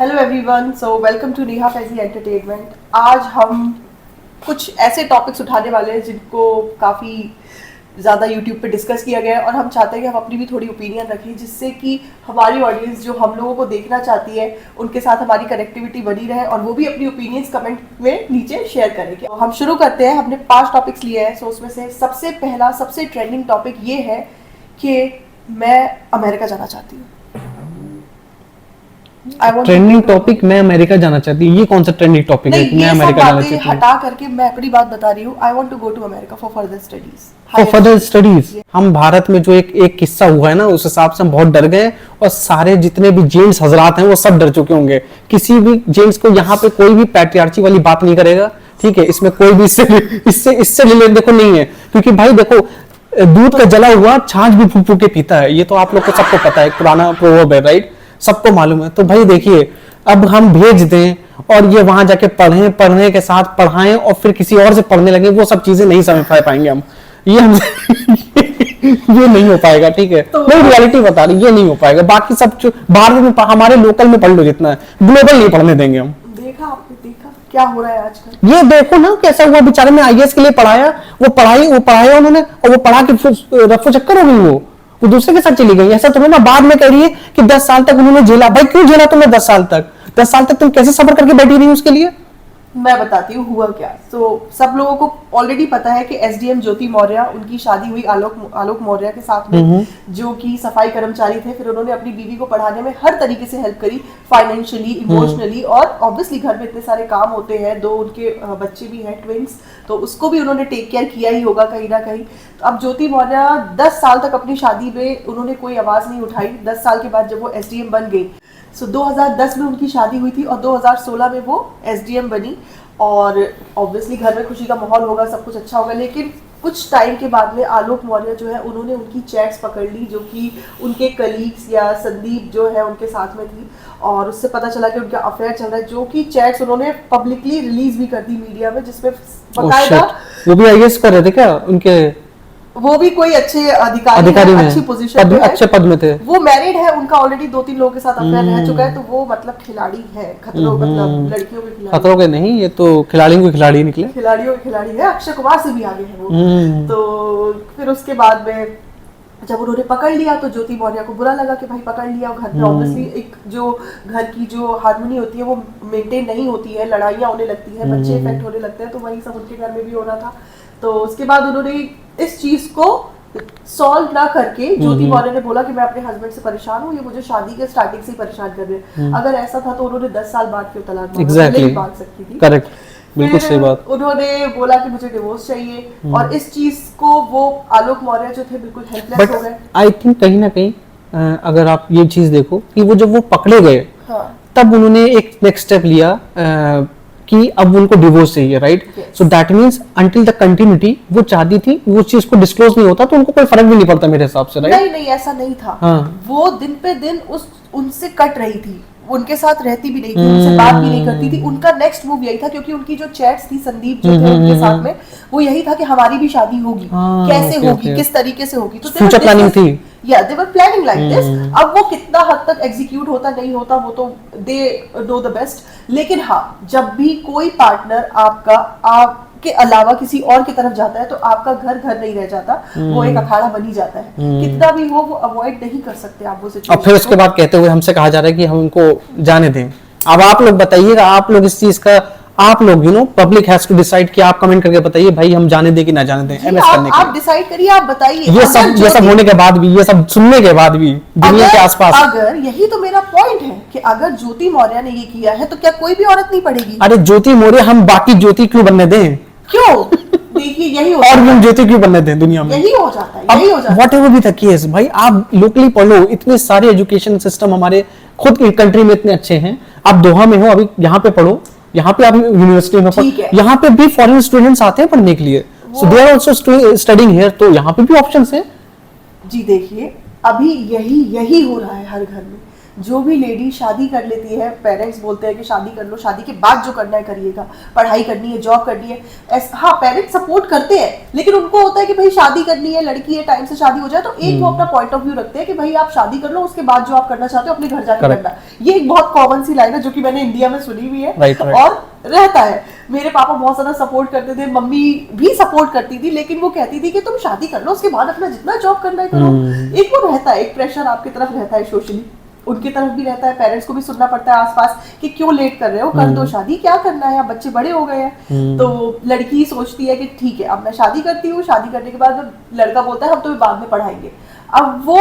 Hello everyone, so welcome to Neha Faizi entertainment. आज हम कुछ ऐसे टॉपिक्स उठाने वाले हैं जिनको काफ़ी ज़्यादा यूट्यूब पे डिस्कस किया गया है और हम चाहते हैं कि हम अपनी भी थोड़ी ओपिनियन रखें, जिससे कि हमारी ऑडियंस जो हम लोगों को देखना चाहती है उनके साथ हमारी कनेक्टिविटी बनी रहे और वो भी अपनी ओपिनियंस कमेंट में नीचे शेयर करेंगे। तो हम शुरू करते हैं। हमने 5 टॉपिक्स लिए हैं। सो उसमें से सबसे पहला सबसे ट्रेंडिंग टॉपिक ये है कि मैं अमेरिका जाना चाहती हूँ। ट्रेंडिंग टॉपिक मैं अमेरिका जाना चाहती हूँ। ये कौन सा ट्रेंडिंग टॉपिक है? मैं अमेरिका जाना चाहती हूँ। हटा करके मैं अपनी बात बता रही हूँ। I want to go to America for further studies. For further studies. हम भारत में जो एक किस्सा हुआ है ना, उस हिसाब से हम बहुत डर गए और सारे जितने भी जेंट्स हजरात हैं वो सब डर चुके होंगे। किसी भी जेंट्स को यहाँ पे कोई भी पैट्रियार्ची वाली बात नहीं करेगा, ठीक है? इसमें कोई भी इससे रिलेटेड देखो नहीं है, क्योंकि भाई देखो दूध का जला हुआ छाछ भी फूक फूक के पीता है। ये तो आप लोग को सबको पता है, पुराना प्रोवर्ब है, राइट? सबको मालूम है। तो भाई देखिए, अब हम भेज दें और ये वहां जाके पढ़ने के साथ पढ़ाएं और फिर किसी और से पढ़ने लगे, वो सब चीजें नहीं समझ पाएंगे हम। ये हम ये नहीं हो पाएगा, ठीक है? तो मैं रियलिटी बता रही, ये नहीं हो पाएगा। बाकी सब भारत में हमारे लोकल में पढ़ लो जितना है, ग्लोबल नहीं पढ़ने देंगे हम। देखा आपने, देखा क्या हो रहा है आजकल? ये देखो ना कैसा हुआ, बेचारे ने आईएएस के लिए पढ़ाया, वो पढ़ाया उन्होंने और वो पढ़ा के रफो चक्कर हो गई, वो दूसरे के साथ चली गई। ऐसा तुम्हें ना बाद में कह रही है कि 10 साल तक उन्होंने झेला। भाई क्यों झेला तुमने 10 साल तक? 10 साल तक तुम कैसे सब्र करके बैठी रही उसके लिए? मैं बताती हूँ हुआ क्या। सब लोगों को ऑलरेडी पता है कि एसडीएम ज्योति मौर्य, उनकी शादी हुई आलोक मौर्य के साथ में, जो कि सफाई कर्मचारी थे। फिर उन्होंने अपनी बीवी को पढ़ाने में हर तरीके से हेल्प करी, फाइनेंशियली, इमोशनली, और ऑब्वियसली घर में इतने सारे काम होते हैं, 2 उनके बच्चे भी हैं, ट्विंस, तो उसको भी उन्होंने टेक केयर किया ही होगा कहीं ना कहीं। तो अब ज्योति मौर्य 10 साल तक अपनी शादी में उन्होंने कोई आवाज नहीं उठाई। 10 साल के बाद जब वो एसडीएम बन गई, 2010 में उनकी शादी हुई थी और 2016 में वो एसडीएम बनी। और ऑब्वियसली घर में खुशी का माहौल होगा, सब कुछ अच्छा होगा। लेकिन कुछ टाइम के बाद में आलोक मौर्य जो है, उन्होंने उनकी चैट्स पकड़ ली जो कि उनके कलीग्स या संदीप जो है उनके साथ में थी, और उससे पता चला कि उनका अफेयर चल रहा है, जो कि चैट्स उन्होंने पब्लिकली रिलीज भी कर दी मीडिया में, जिसमें बकायदा वो भी आईएएस कर रहे थे क्या उनके? वो भी कोई अच्छे अधिकारी अच्छी पोजीशन पे अच्छे पद में थे। वो मैरिड है, उनका ऑलरेडी 2-3 लोगों के साथ अफेयर रह चुका है। तो वो मतलब खिलाड़ी है, खतरों मतलब लड़कियों के खिलाड़ी। खतरों के नहीं, ये तो खिलाड़ियों के खिलाड़ी निकले। खिलाड़ियों के खिलाड़ी है, अक्षय कुमार से भी आगे है वो। तो फिर उसके बाद में जब उन्होंने पकड़ लिया तो ज्योति मौर्य को बुरा लगा कि भाई पकड़ लिया। घर में ऑब्वियसली एक जो घर की जो हार्मनी होती है वो मेंटेन नहीं होती है, लड़ाइयाँ होने लगती है, बच्चे इफेक्ट होने लगते हैं। तो वही सब उनके घर में भी होना था। तो उसके बाद उन्होंने इस चीज को सॉल्व ना करके, ज्योति मौर्य ने बोला कि मैं अपने हस्बैंड से परेशान हूँ, ये मुझे शादी के स्टार्टिंग से ही परेशान कर रहे हैं। अगर ऐसा था तो उन्होंने 10 साल बाद क्यों तलाक मांग सकती थी? करेक्ट, बिल्कुल सही बात। उन्होंने बोला कि मुझे डिवोर्स चाहिए, और इस चीज को वो आलोक मौर्य जो थे बिल्कुल हेल्पलेस हो गए। आई थिंक कहीं ना कहीं अगर आप ये चीज देखो कि वो जब वो पकड़े गए, हाँ, तब उन्होंने एक नेक्स्ट स्टेप लिया कि अब उनको डिवोर्स चाहिए, right? So that means until the continuity वो चाहती थी, वो चीज को डिस्क्लोज नहीं होता तो उनको कोई फर्क भी नहीं पड़ता मेरे हिसाब से, राइट? नहीं, ऐसा नहीं था। वो दिन पे दिन उनसे कट रही थी, उनके साथ रहती भी नहीं थी, उनसे बात भी नहीं करती थी। उनका नेक्स्ट मूव यही था, क्योंकि उनकी जो चैट्स थी संदीप जो थे उनके साथ में, वो यही था कि हमारी भी शादी होगी, कैसे होगी, किस तरीके से होगी। तो फ्यूचर प्लानिंग थी। दे वर प्लानिंग लाइक दिस। अब वो कितना हद तक एग्जीक्यूट होता नहीं होता वो तो दे नो द बेस्ट। लेकिन हाँ, जब भी कोई पार्टनर आपके अलावा किसी और की तरफ जाता है तो आपका घर नहीं रह जाता, वो एक अखाड़ा बनी जाता है। कितना भी हो वो अवॉइड नहीं कर सकते आप वो सिचुएशन। और फिर उसके बाद कहते हुए हमसे कहा जा रहा है कि हम उनको जाने दें। अब आप लोग बताइएगा, आप लोग इस चीज का, आप लोग पब्लिक हैज टू डिसाइड कि आप कमेंट करके बताइए भाई हम जाने दें कि ना जाने दें। एमएस करने के आप डिसाइड करिए, आप बताइए। ये सब होने के बाद भी, ये सब सुनने के बाद भी दुनिया के आसपास, अगर यही तो मेरा पॉइंट है कि अगर ज्योति मौर्य ने ये किया है तो क्या कोई भी औरत नहीं पढ़ेगी? अरे ज्योति मौर्य, हम बाकी ज्योति क्यों बनने दें? क्यों? देखिए यही और हम ज्योति क्यों बनने दें दुनिया में? यही हो जाता है, यही हो जाता है। What ever be the case, भाई आप लोकली पढ़ो, इतने सारे एजुकेशन सिस्टम हमारे खुद की कंट्री में इतने अच्छे हैं। आप दोहा में हो, अभी यहाँ पे पढ़ो, यहाँ पे आप यूनिवर्सिटी में पढ़ो, यहाँ पे भी फॉरेन स्टूडेंट्स आते हैं पढ़ने के लिए, so they are also studying here, तो यहाँ पे भी ऑप्शंस हैं। जी देखिए, अभी यही हो रहा है हर घर में। जो भी लेडी शादी कर लेती है, पेरेंट्स बोलते हैं कि शादी कर लो, शादी के बाद जो करना है करिएगा, पढ़ाई करनी है, जॉब करनी है, हाँ पेरेंट्स सपोर्ट करते हैं, लेकिन उनको होता है कि भाई शादी करनी है, लड़की है, टाइम से शादी हो जाए, तो एक वो अपना पॉइंट ऑफ व्यू रखते हैं कि भाई आप शादी कर लो, उसके बाद जो आप करना चाहते हो अपने घर जाकर करना। ये एक बहुत कॉमन सी लाइन है जो कि मैंने इंडिया में सुनी हुई है और रहता है। मेरे पापा बहुत ज्यादा सपोर्ट करते थे, मम्मी भी सपोर्ट करती थी, लेकिन वो कहती थी कि तुम शादी कर लो, उसके बाद अपना जितना जॉब करना है करो। एक वो रहता है, एक प्रेशर आपकी तरफ रहता है, सोशली उनकी तरफ भी रहता है, पेरेंट्स को भी सुनना पड़ता है आसपास कि क्यों लेट कर रहे हो, कर दो शादी, क्या करना है, अब बच्चे बड़े हो गए हैं। तो लड़की सोचती है कि ठीक है अब मैं शादी करती हूँ, शादी करने के बाद लड़का बोलता है हम तुम्हें बाद में पढ़ाएंगे। अब वो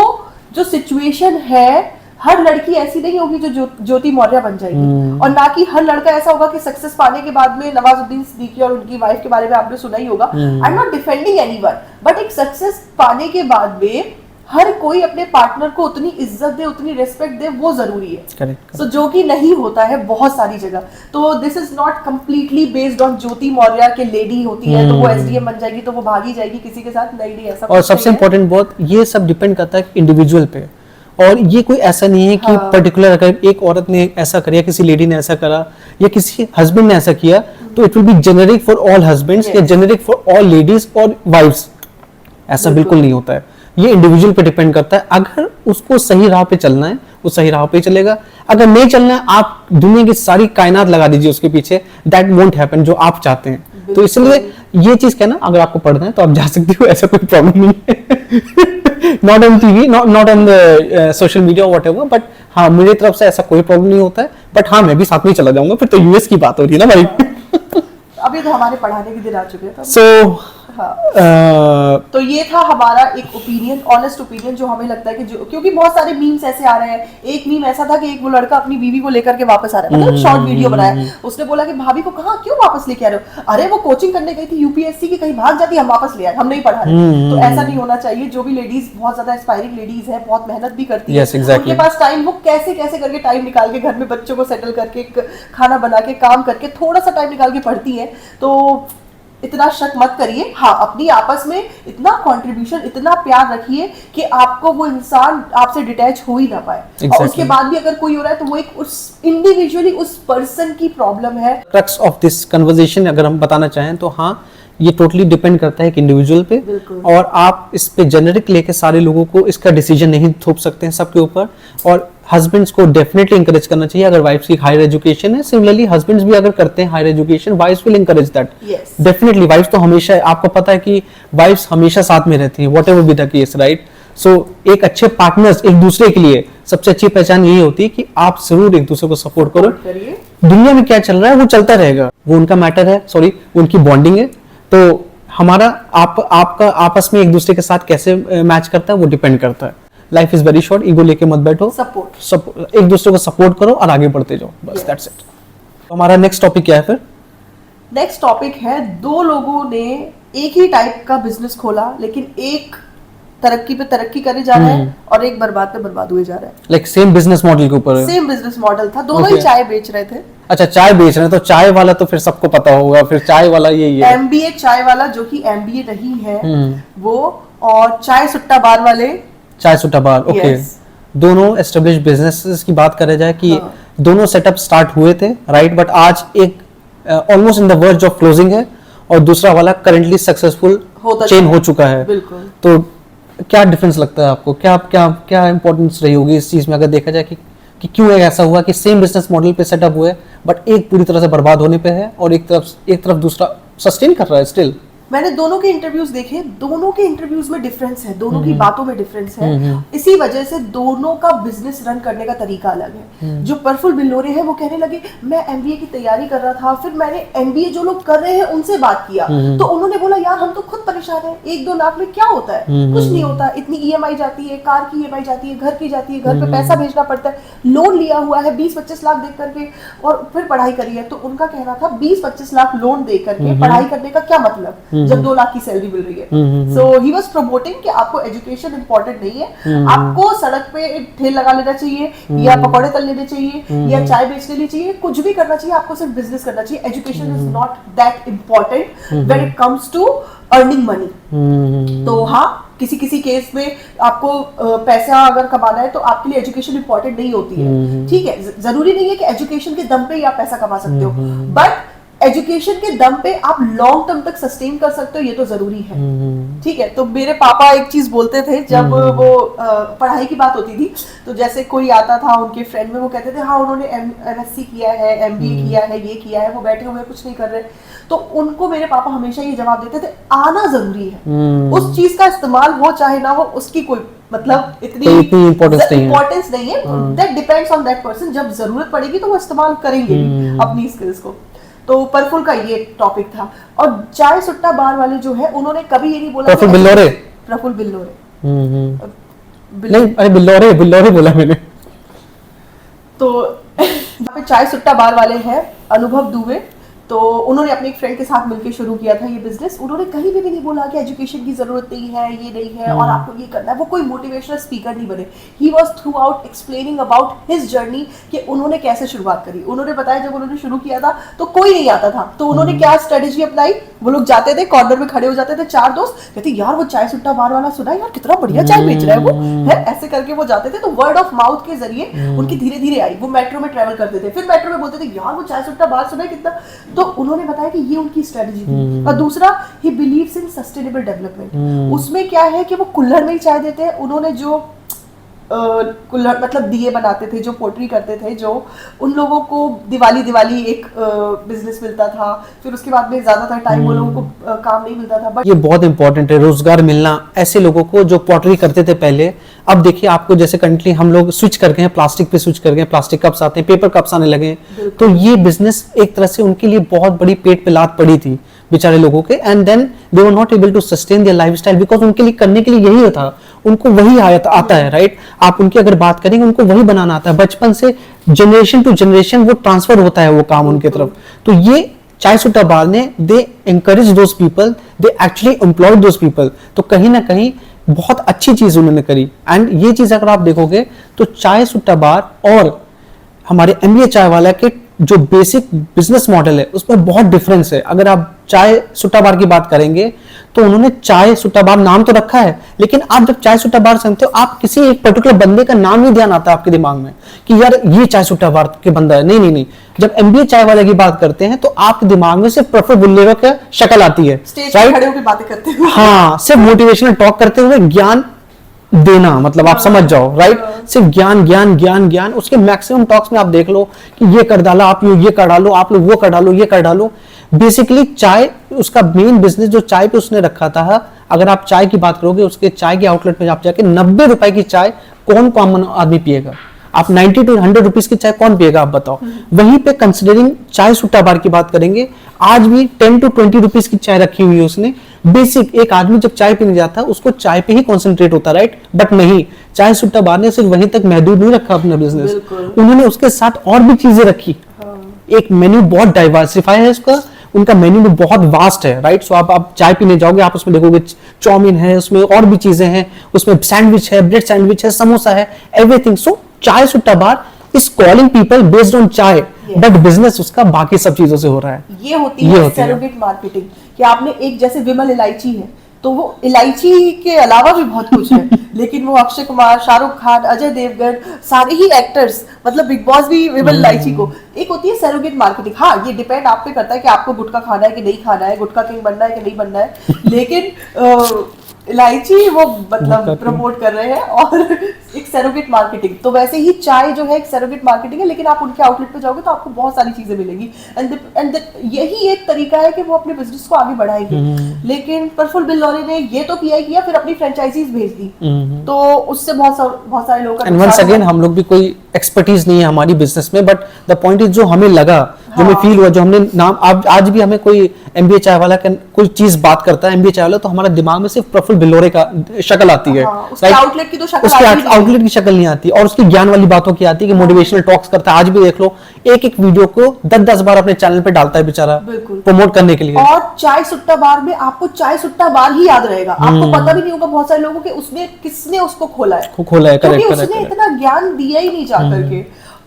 जो सिचुएशन है, हर लड़की ऐसी नहीं होगी जो ज्योति मौर्य बन जाएगी, और ना कि हर लड़का ऐसा होगा कि सक्सेस पाने के बाद में नवाजुद्दीन सिद्दीकी और उनकी वाइफ के बारे में आपने सुना ही होगा। I am not defending anyone, but एक सक्सेस पाने के बाद में हर कोई अपने पार्टनर को उतनी इज्जत दे, उतनी रिस्पेक्ट दे, वो जरूरी है। करेक्ट। सो जो कि नहीं होता है बहुत सारी जगह। तो this is not completely based on Jyoti Maurya के लेडी होती है तो वो एसडीएम बन जाएगी तो वो भागी जाएगी किसी के साथ, नहीं ऐसा। और सबसे इम्पोर्टेंट बहुत ये सब डिपेंड करता है इंडिविजुअल पे, और ये कोई ऐसा नहीं है कि पर्टिकुलर अगर एक औरत ने ऐसा करा, किसी लेडी ने ऐसा करा या किसी हस्बैंड ने ऐसा किया तो it will be generic for all husbands या जेनेरिक फॉर ऑल लेडीज और वाइफ्स। ऐसा बिल्कुल नहीं होता है, ये इंडिविजुअल पे डिपेंड करता है। अगर उसको सही राह पे चलना है वो सही राह पे चलेगा, अगर नहीं चलना है आप दुनिया की सारी कायनात लगा दीजिए उसके पीछे, दैट वोंट हैपन जो आप चाहते हैं। तो इसलिए ये चीज कहना, अगर आपको पढ़ना है तो आप जा सकती हो, ऐसा कोई प्रॉब्लम नहीं है। Not on TV, not on the social media whatever, but हाँ मेरी तरफ से ऐसा कोई प्रॉब्लम नहीं होता है। बट हाँ मैं भी साथ में चला जाऊंगा, फिर तो यूएस की बात हो रही है ना भाई। अभी तो हमारे पढ़ाने के दिन आ चुके हैं। सो तो ये था हमारा एक ओपिनियन, ऑनेस्ट ओपिनियन, जो हमें लगता है कि जो, क्योंकि बहुत सारे मीम्स ऐसे आ रहे हैं। एक मीम ऐसा था कि एक वो लड़का अपनी बीवी को लेकर के वापस आ रहा है, मतलब शॉर्ट वीडियो बनाया, उसने बोला कि भाभी को कहाँ क्यों वापस लेके आ रहे हो, अरे वो कोचिंग करने गई थी यूपीएससी की, कहीं भाग जाती, हम वापस ले आए, हम नहीं पढ़ा रहे। तो ऐसा नहीं होना चाहिए। जो भी लेडीज बहुत ज्यादा एस्पायरिंग लेडीज है, बहुत मेहनत भी करती है, उनके पास टाइम, वो कैसे कैसे करके टाइम निकाल के घर में बच्चों को सेटल करके, खाना बना के, काम करके, थोड़ा सा टाइम निकाल के पढ़ती है। तो इतना शक मत करिए। हाँ अपनी आपस में इतना कंट्रीब्यूशन, इतना प्यार रखिए कि आपको वो इंसान आपसे डिटैच हो ही ना पाए। और उसके बाद भी अगर कोई हो रहा है तो वो एक उस इंडिविजुअली उस पर्सन की प्रॉब्लम है। क्रक्स ऑफ दिस कन्वर्सेशन अगर हम बताना चाहें तो हाँ ये टोटली डिपेंड करता है एक इंडिविजुअल पे, और आप इस पे जेनेरिक लेके सारे लोगों को इसका डिसीजन नहीं थोप सकते हैं सबके ऊपर। और हस्बैंड्स को डेफिनेटली इंकरेज करना चाहिए अगर वाइफ्स की हायर एजुकेशन है। सिमिलरली हस्बैंड्स भी अगर करते हैं higher education, wives will encourage that definitely. Wives तो हमेशा, आपको पता है कि वाइफ्स हमेशा साथ में रहती हैं whatever be the case, right. So एक अच्छे पार्टनर्स एक दूसरे के लिए सबसे अच्छी पहचान यही होती है कि आप जरूर एक दूसरे को सपोर्ट करो। दुनिया में क्या चल रहा है वो चलता रहेगा, वो उनका मैटर है, सॉरी उनकी बॉन्डिंग है। तो हमारा आपका आपस में एक दूसरे के साथ कैसे मैच करता है वो डिपेंड करता है। Life is very short, ego लेके मत बैठो, सपोर्ट एक दूसरे को सपोर्ट करो और आगे बढ़ते जाओ, बस दैट्स इट। हमारा नेक्स्ट टॉपिक क्या है फिर? नेक्स्ट टॉपिक है, दो लोगों ने एक ही टाइप का बिजनेस खोला, लेकिन एक तरक्की पे तरक्की करे जा रहा है और एक बर्बाद पे बर्बाद हुए जा रहा है। लाइक सेम बिजनेस मॉडल के ऊपर, सेम बिजनेस मॉडल था, दोनों ही चाय बेच रहे थे। अच्छा चाय बेच रहे हैं, तो चाय वाला तो फिर सबको पता होगा, फिर चाय वाला यही है, एमबीए चाय वाला, जो कि एमबीए नहीं है वो, और चाय सुट्टा बार वाले, चाय सुट्टा बार। ओके, दोनों एस्टेब्लिश बिजनेसेस की बात करें जाए कि दोनों सेटअप स्टार्ट हुए थे, राइट, बट आज एक almost in the verge of closing है और दूसरा वाला करंटली सक्सेसफुल चेन हो चुका है। बिल्कुल। तो क्या डिफरेंस लगता है आपको, क्या क्या क्या इंपॉर्टेंस रही होगी इस चीज में अगर देखा जाए कि क्यों ऐसा हुआ कि सेम बिजनेस मॉडल पे सेटअप हुए बट एक पूरी तरह से बर्बाद होने पे है और एक तरफ दूसरा सस्टेन कर रहा है स्टिल? मैंने दोनों के इंटरव्यूज देखे, दोनों के इंटरव्यूज में डिफरेंस है, दोनों की बातों में डिफरेंस है। इसी वजह से दोनों का बिजनेस रन करने का तरीका अलग है। जो प्रफुल्ल बिल्लोरे हैं वो कहने लगे मैं एमबीए की तैयारी कर रहा था, फिर मैंने एमबीए जो लोग कर रहे हैं उनसे बात किया तो उन्होंने बोला यार हम तो खुद परेशान है, 1-2 लाख में क्या होता है, कुछ नहीं होता, इतनी ईएमआई जाती है, कार की ईएमआई जाती है, घर की जाती है, घर पे पैसा भेजना पड़ता है, लोन लिया हुआ है 20-25 लाख दे करके और फिर पढ़ाई करी है। तो उनका कहना था 20-25 लाख लोन दे करके पढ़ाई करने का क्या मतलब जब 2 लाख की सैलरी मिल रही है। सो ही वाज प्रमोटिंग कि आपको एजुकेशन इंपॉर्टेंट नहीं है, आपको सड़क पे ठेल लगा लेना चाहिए या पकौड़े तल लेने चाहिए या चाय बेच लेनी चाहिए, कुछ भी करना चाहिए, आपको सिर्फ बिजनेस करना चाहिए। Education is not that important when it comes to earning money. तो हाँ किसी किसी केस में आपको पैसा अगर कमाना है तो आपके लिए एजुकेशन इंपॉर्टेंट नहीं होती है, ठीक है। जरूरी नहीं है कि एजुकेशन के दम पे ही आप पैसा कमा सकते हो, बट एजुकेशन के दम पे आप लॉन्ग टर्म तक सस्टेन कर सकते हो, ये तो जरूरी है, ठीक है। तो मेरे पापा एक चीज बोलते थे जब वो पढ़ाई की बात होती थी, तो जैसे कोई आता था उनके फ्रेंड में, वो कहते थे हाँ उन्होंने MSc किया है, MBA किया है, ये किया है, वो बैठे हुए कुछ नहीं कर रहे। तो उनको मेरे पापा हमेशा ये जवाब देते थे, आना जरूरी है, उस चीज का इस्तेमाल हो चाहे ना हो, उसकी कोई मतलब इतनी इंपॉर्टेंस नहीं है, that depends on that person. जब जरूरत पड़ेगी तो वो इस्तेमाल करेंगे अपनी स्किल्स को। तो प्रफुल्ल का ये टॉपिक था। और चाय सुट्टा बार वाले जो है, उन्होंने कभी ये नहीं बोला प्रफुल्ल बिल्लोरे, नहीं अरे बिल्लोरे बोला मैंने। तो यहाँ पे चाय सुट्टा बार वाले हैं अनुभव दुबे, तो उन्होंने अपने एक फ्रेंड के साथ मिलकर शुरू किया था ये बिजनेस। उन्होंने कहीं भी नहीं बोला कि एजुकेशन की जरूरत नहीं है, ये नहीं है और आपको ये करना है। वो कोई मोटिवेशनल स्पीकर नहीं बने। He was through out explaining about his journey कि उन्होंने कैसे शुरुआत करी। उन्होंने बताया जब उन्होंने शुरू किया था तो कोई नहीं आता था, तो उन्होंने क्या स्ट्रेटेजी अपनाई, वो लोग जाते थे कॉर्नर में खड़े हो जाते थे, 4 दोस्त कहते यार वो चाय सुट्टा बार वाला सुना यार, कितना बढ़िया चाय बेच रहा है वो, है ऐसे करके वो जाते थे। तो वर्ड ऑफ माउथ के जरिए उनकी धीरे धीरे आई। वो मेट्रो में ट्रेवल करते थे, फिर मेट्रो में बोलते थे यार वो चाय सुट्टा बार सुना है कितना। तो उन्होंने बताया कि ये उनकी स्ट्रेटजी थी। और दूसरा, he believes in sustainable development. उसमें क्या है कि वो कुल्हड़ में ही चाय देते हैं। उन्होंने जो कुल्हड़ मतलब दिए बनाते थे, जो पोट्री करते थे, जो उन लोगों को दिवाली एक बिजनेस मिलता था, फिर उसके बाद में ज्यादातर टाइम वो लोगों को काम नहीं मिलता था। बट ये बहुत इंपॉर्टेंट है, रोजगार मिलना ऐसे लोगों को जो पॉटरी करते थे पहले। अब देखिए आपको जैसे कंटिन्यू हम लोग स्विच कर गए हैं, प्लास्टिक पे स्विच कर गए हैं, प्लास्टिक कप्स आते हैं, पेपर कप्स आने लगे हैं। तो ये बिजनेस एक तरह से उनके लिए बहुत बड़ी पेट पे लात पड़ी थी बेचारे लोगों के। And then they were not able to sustain their lifestyle, because उनके लिए करने के लिए यही था, उनको वही आता है, राइट। आप उनकी अगर बात करेंगे, उनको वही बनाना आता है, बचपन से जनरेशन टू जनरेशन वो ट्रांसफर होता है वो काम उनके तरफ। तो ये चाय सुट्टा बार ने they encourage those people, they actually employ those people. तो कहीं ना कहीं बहुत अच्छी चीज उन्होंने करी। एंड ये चीज अगर आप देखोगे तो चाय सुट्टा बार और हमारे MBA चाय वाला के जो बेसिक बिजनेस मॉडल है उसमें बहुत डिफरेंस है। अगर आप चाय सुट्टा बार की बात करेंगे तो उन्होंने चाय सुट्टा बार नाम तो रखा है, लेकिन आप जब चाय सुट्टा बार सुनते हो, आप किसी एक पर्टिकुलर बंदे का नाम नहीं ध्यान आता आपके दिमाग में कि यार ये चाय सुट्टा बार के बंदा है। नहीं, जब MBA चाय वाले की बात करते हैं तो आपके दिमाग में सिर्फ प्रफुल्ल बिल्लोरे की शक्ल आती है, स्टेज पे खड़े होकर बातें करते हुए, हाँ, सिर्फ मोटिवेशनल टॉक करते हुए, ज्ञान देना, मतलब आप समझ जाओ, राइट। सिर्फ ज्ञान। उसके मैक्सिमम टॉक्स में आप देख लो कि ये कर डाला, आप ये कर डालो, आप लोग वो कर डालो, ये कर डालो। बेसिकली चाय उसका मेन बिजनेस जो चाय पे उसने रखा था। अगर आप चाय की बात करोगे, उसके चाय के आउटलेट में आप जाके 90 रुपए की चाय कौन कॉमन आदमी पिएगा? आप 90 to 100 रुपीज की चाय कौन पिएगा, आप बताओ। वहीं पे कंसिडरिंग चाय सुट्टा बार की बात करेंगे, आज भी 10 to 20 रुपीज की चाय रखी हुई है उसने। बेसिक एक आदमी जब चाय पीने जाता है उसको चाय पे ही कॉन्सेंट्रेट होता है, राइट। बट नहीं, चाय सुट्टा बार ने सिर्फ वहीं तक महदूद नहीं रखा अपना बिजनेस, उन्होंने उसके साथ और भी चीजें रखी। एक मेन्यू बहुत डाइवर्सिफाई है उसका, उनका मेन्यू में बहुत वास्ट है, राइट। सो आप चाय पीने जाओगे, आप उसमें देखोगे चाउमीन है, उसमें और भी चीजें हैं, उसमें सैंडविच है, ब्रेड सैंडविच है, समोसा है, everything. So Chai Sutta bar is calling people based on chai, but business उसका बाकी सब चीजों से हो रहा है। ये होती है सरोगेट मार्केटिंग, कि आपने एक जैसे विमल इलायची है, तो वो इलायची के अलावा भी बहुत कुछ है, लेकिन वो अक्षय कुमार, शाहरुख खान, अजय देवगन, सारे ही एक्टर्स, मतलब बिग बॉस भी विमल इलायची को। एक होती है सरोगेट मार्केटिंग। हाँ, ये डिपेंड आप पे करता है कि आपको गुटखा खाना है कि नहीं खाना है, गुटखा किंग बनना है कि नहीं बनना है, लेकिन इलायची वो मतलब प्रमोट कर रहे हैं और एक सरोगेट मार्केटिंग। तो वैसे ही चाय जो है एक सरोगेट मार्केटिंग है, लेकिन आप उनके आउटलेट पे जाओगे तो आपको बहुत सारी चीजें मिलेंगी। एंड यही एक तरीका है कि वो अपने बिजनेस को आगे बढ़ाएंगे। लेकिन प्रफुल्ल बिल्लोरे ने ये तो किया ही किया, फिर अपनी फ्रेंचाइजीज भेज दी, तो उससे बहुत सारे लोग का वंस अगेन हम लोग भी कोई एक्सपर्टीज नहीं है हमारी बिजनेस में, बट द पॉइंट इज जो हमें लगा, जो हमें फील हुआ, जो हमने नाम आज भी हमें कोई MBA चाय वाला कोई चीज बात करता है MBA चाय वाला, तो हमारे दिमाग में सिर्फ प्रफुल्ल बिल्लोरे का शक्ल आती है, उसके आउटलेट की तो शक्ल आउटलेट की शक्ल नहीं आती, और उसकी ज्ञान वाली बातों की आती है कि मोटिवेशनल टॉक्स करता है। आज भी देख लो, एक वीडियो को 10-10 बार अपने चैनल पे डालता है बेचारा, प्रमोट करने के लिए। और चाय सुट्टा बार में आपको चाय सुट्टा बार ही याद रहेगा, आपको पता भी नहीं होगा बहुत सारे लोगों के उसने किसने उसको खोला है, करेक्ट, उसने इतना ज्ञान दिया ही नहीं जा करके।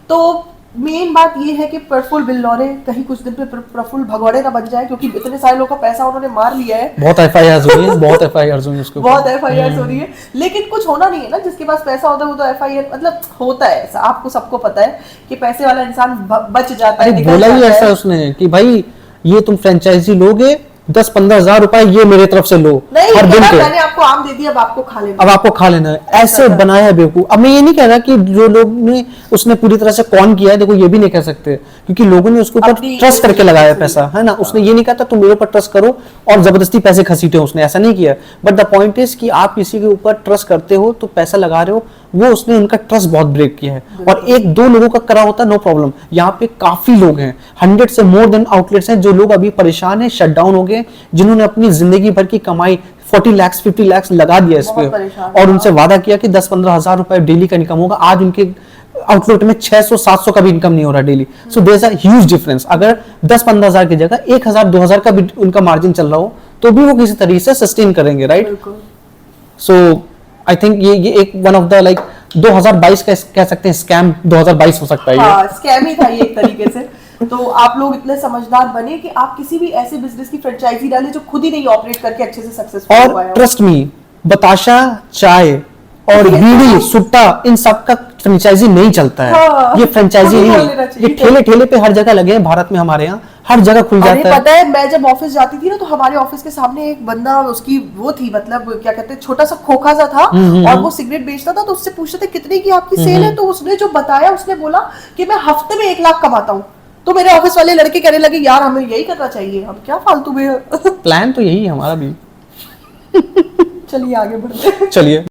तो मेन बात ये है कि प्रफुल्ल बिल्लौरे कहीं कुछ दिन पे प्रफुल्ल भगौड़े ना बन जाए, क्योंकि इतने सारे लोगों का पैसा उन्होंने मार लिया है। बहुत एफआईआर हुई है, बहुत एफआईआर हुई है उसके ऊपर। बहुत एफआईआर हो रही है, लेकिन कुछ होना नहीं है ना, जिसके पास पैसा होता है वो तो एफआईआर, मतलब होता है ऐसा, आपको सबको पता है कि पैसे वाला इंसान बच जाता है। अरे बोला ही ऐसा उसने कि भाई ये तुम फ्रेंचाइजी लोगे 10-15 हजार रुपए ये मेरे तरफ से लो नहीं, हर दिन के, मैंने आपको आम दे दिया, अब आपको खा लेना, अब आपको खा लेना है, ऐसे बनाया है बेवकूफ। अब मैं ये नहीं कह रहा कि जो लोग ने उसने पूरी तरह से कौन किया है, देखो ये भी नहीं कह सकते क्योंकि लोगों ने उसके ऊपर ट्रस्ट करके लगाया पैसा, है ना। उसने ये नहीं कहा था तुम मेरे ऊपर ट्रस्ट करो और जबरदस्ती पैसे खसीटे हो, उसने ऐसा नहीं किया। बट द पॉइंट इज कि आप किसी के ऊपर ट्रस्ट करते हो तो पैसा लगा रहे हो, वो उसने उनका ट्रस्ट बहुत ब्रेक किया है। और एक दो लोगों का करा होता नो प्रॉब्लम, यहाँ पे काफी लोग हैं, 100 से मोर देन आउटलेट्स हैं जो लोग अभी परेशान हैं, शट डाउन हो गए, जिन्होंने अपनी जिंदगी भर की कमाई 40 लाख 50 लाख लगा दिया इस पे और उनसे वादा किया कि 10-15 हजार रुपए डेली का इनकम होगा। आज उनके आउटलेट में 600-700 का भी इनकम नहीं हो रहा daily. So there is a huge difference. अगर 10-15 हजार की जगह 1,000-2,000 का भी उनका मार्जिन चल रहा हो तो भी वो किसी तरीके से सस्टेन करेंगे, राइट। सो आई थिंक ये एक वन ऑफ द लाइक 2022 का कह सकते हैं स्कैम 2022 हो सकता है। हाँ, स्कैम ही था ये एक तरीके से। तो आप लोग इतने समझदार बने कि आप किसी भी ऐसे बिजनेस की फ्रेंचाइजी डालें जो खुद ही नहीं ऑपरेट करके अच्छे से सक्सेसफुल हुआ है। और ट्रस्ट मी, बताशा चाय और बीड़ी सुट्टा इन सब का फ्रेंचाइजी नहीं चलता है। हाँ, ये फ्रेंचाइजी नहीं है, ये ठेले ठेले पे हर जगह लगे हैं भारत में, हमारे यहाँ हर जगह खुल जाता है। पता है, मैं जब ऑफिस जाती थी ना तो हमारे ऑफिस के सामने एक बंदा, उसकी वो थी मतलब क्या कहते हैं, छोटा सा खोखा सा था और वो सिगरेट बेचता था। तो उससे पूछते थे कितने की आपकी सेल है, तो उसने जो बताया, उसने बोला कि मैं हफ्ते में 1 लाख कमाता हूँ। तो मेरे ऑफिस वाले लड़के कहने लगे यार हमें यही करना चाहिए, हम क्या फालतू में प्लान तो यही है हमारा भी। चलिए आगे बढ़ते हैं। चलिए।